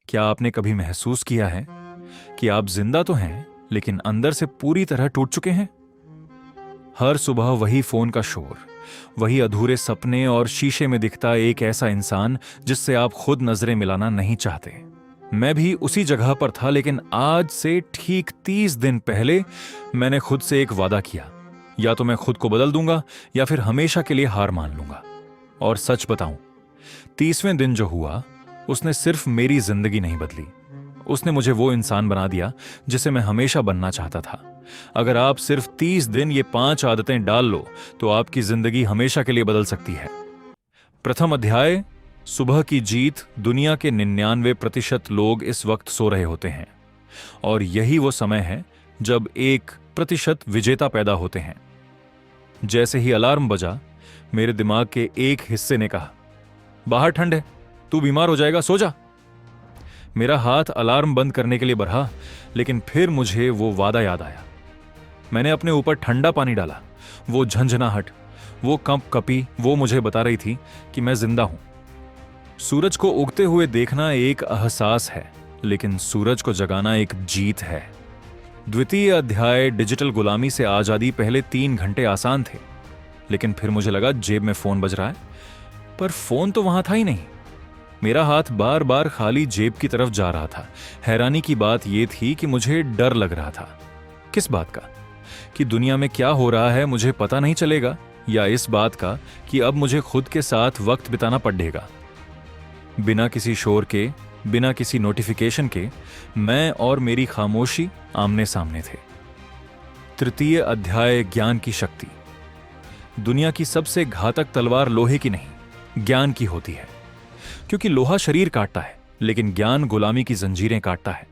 क्या आपने कभी महसूस किया है कि आप जिंदा तो हैं, लेकिन अंदर से पूरी तरह टूट चुके हैं? हर सुबह वही फोन का शोर, वही अधूरे सपने और शीशे में दिखता एक ऐसा इंसान जिससे आप खुद नजरें मिलाना नहीं चाहते। मैं भी उसी जगह पर था, लेकिन आज से ठीक 30 दिन पहले मैंने खुद से एक वादा किया, या तो मैं खुद को बदल दूंगा या फिर हमेशा के लिए हार मान लूंगा। और सच बताऊं, 30वें दिन जो हुआ उसने सिर्फ मेरी जिंदगी नहीं बदली, उसने मुझे वो इंसान बना दिया जिसे मैं हमेशा बनना चाहता था। अगर आप सिर्फ 30 दिन ये 5 आदतें डाल लो तो आपकी जिंदगी हमेशा के लिए बदल सकती है। प्रथम अध्याय, सुबह की जीत। दुनिया के 99% लोग इस वक्त सो रहे होते हैं, और यही वो समय है जब 1% विजेता पैदा होते हैं। जैसे ही अलार्म बजा, मेरे दिमाग के एक हिस्से ने कहा, बाहर ठंड है, तू बीमार हो जाएगा, सो जा। मेरा हाथ अलार्म बंद करने के लिए बढ़ा, लेकिन फिर मुझे वो वादा याद आया। मैंने अपने ऊपर ठंडा पानी डाला। वो झंझनाहट, वो कंपकपी, वो मुझे बता रही थी कि मैं जिंदा हूं। सूरज को उगते हुए देखना एक एहसास है, लेकिन सूरज को जगाना एक जीत है। द्वितीय अध्याय, डिजिटल गुलामी से आजादी। पहले 3 घंटे आसान थे, लेकिन फिर मुझे लगा जेब में फोन बज रहा है, पर फोन तो वहां था ही नहीं। मेरा हाथ बार बार खाली जेब की तरफ जा रहा था। हैरानी की बात यह थी कि मुझे डर लग रहा था। किस बात का? कि दुनिया में क्या हो रहा है मुझे पता नहीं चलेगा, या इस बात का कि अब मुझे खुद के साथ वक्त बिताना पड़ेगा। बिना किसी शोर के, बिना किसी नोटिफिकेशन के, मैं और मेरी खामोशी आमने सामने थे। तृतीय अध्याय, ज्ञान की शक्ति। दुनिया की सबसे घातक तलवार लोहे की नहीं, ज्ञान की होती है। क्योंकि लोहा शरीर काटता है, लेकिन ज्ञान गुलामी की जंजीरें काटता है।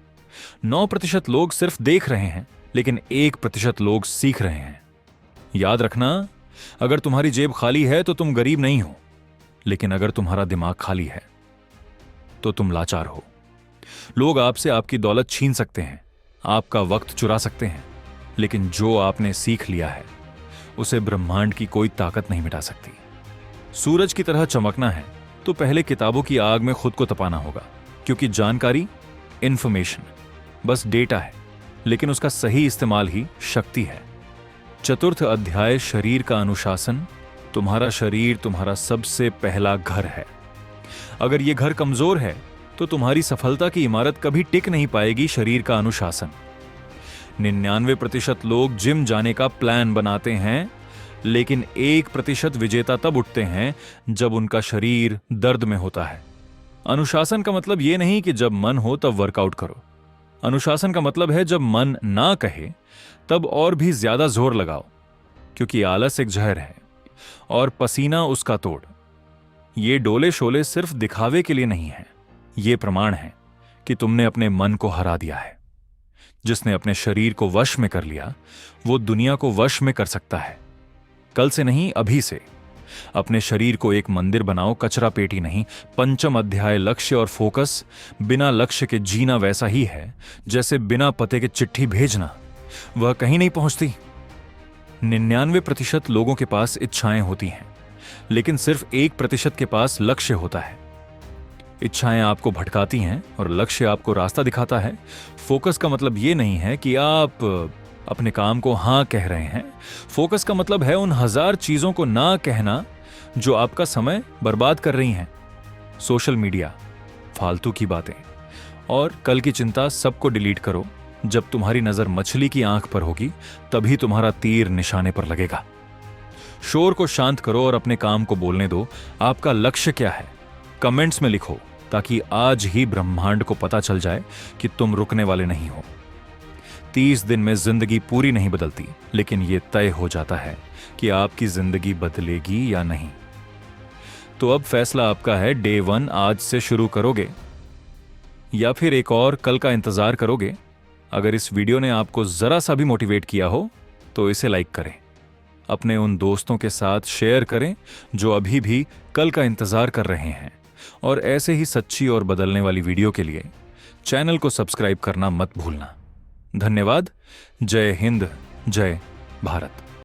9% लोग सिर्फ देख रहे हैं, लेकिन 1% लोग सीख रहे हैं। याद रखना, अगर तुम्हारी जेब खाली है तो तुम गरीब नहीं हो, लेकिन अगर तुम्हारा दिमाग खाली है तो तुम लाचार हो। लोग आपसे आपकी दौलत छीन सकते हैं, आपका वक्त चुरा सकते हैं, लेकिन जो आपने सीख लिया है उसे ब्रह्मांड की कोई ताकत नहीं मिटा सकती। सूरज की तरह चमकना है तो पहले किताबों की आग में खुद को तपाना होगा, क्योंकि जानकारी, इंफॉर्मेशन बस डेटा है, लेकिन उसका सही इस्तेमाल ही शक्ति है। चतुर्थ अध्याय, शरीर का अनुशासन। तुम्हारा शरीर तुम्हारा सबसे पहला घर है। अगर यह घर कमजोर है तो तुम्हारी सफलता की इमारत कभी टिक नहीं पाएगी। शरीर का अनुशासन। 99% लोग जिम जाने का प्लान बनाते हैं, लेकिन 1% विजेता तब उठते हैं जब उनका शरीर दर्द में होता है। अनुशासन का मतलब यह नहीं कि जब मन हो तब वर्कआउट करो। अनुशासन का मतलब है जब मन ना कहे तब और भी ज्यादा जोर लगाओ, क्योंकि आलस एक जहर है और पसीना उसका तोड़। ये डोले शोले सिर्फ दिखावे के लिए नहीं है, ये प्रमाण है कि तुमने अपने मन को हरा दिया है। जिसने अपने शरीर को वश में कर लिया, वो दुनिया को वश में कर सकता है। कल से नहीं, अभी से अपने शरीर को एक मंदिर बनाओ, कचरा पेटी नहीं। पंचम अध्याय, लक्ष्य और फोकस। बिना लक्ष्य के जीना वैसा ही है जैसे बिना पते के चिट्ठी भेजना, वह कहीं नहीं पहुंचती। 99% लोगों के पास इच्छाएं होती हैं, लेकिन सिर्फ 1% के पास लक्ष्य होता है। इच्छाएं आपको भटकाती हैं और लक्ष्य आपको रास्ता दिखाता है। फोकस का मतलब यह नहीं है कि आप अपने काम को हां कह रहे हैं। फोकस का मतलब है उन 1000 चीजों को ना कहना जो आपका समय बर्बाद कर रही हैं। सोशल मीडिया, फालतू की बातें और कल की चिंता, सबको डिलीट करो। जब तुम्हारी नजर मछली की आंख पर होगी, तभी तुम्हारा तीर निशाने पर लगेगा। शोर को शांत करो और अपने काम को बोलने दो। आपका लक्ष्य क्या है? कमेंट्स में लिखो, ताकि आज ही ब्रह्मांड को पता चल जाए कि तुम रुकने वाले नहीं हो। 30 दिन में जिंदगी पूरी नहीं बदलती, लेकिन यह तय हो जाता है कि आपकी जिंदगी बदलेगी या नहीं। तो अब फैसला आपका है। डे 1 आज से शुरू करोगे या फिर एक और कल का इंतजार करोगे? अगर इस वीडियो ने आपको जरा सा भी मोटिवेट किया हो तो इसे लाइक करें, अपने उन दोस्तों के साथ शेयर करें जो अभी भी कल का इंतजार कर रहे हैं, और ऐसे ही सच्ची और बदलने वाली वीडियो के लिए चैनल को सब्सक्राइब करना मत भूलना। धन्यवाद। जय हिंद, जय भारत।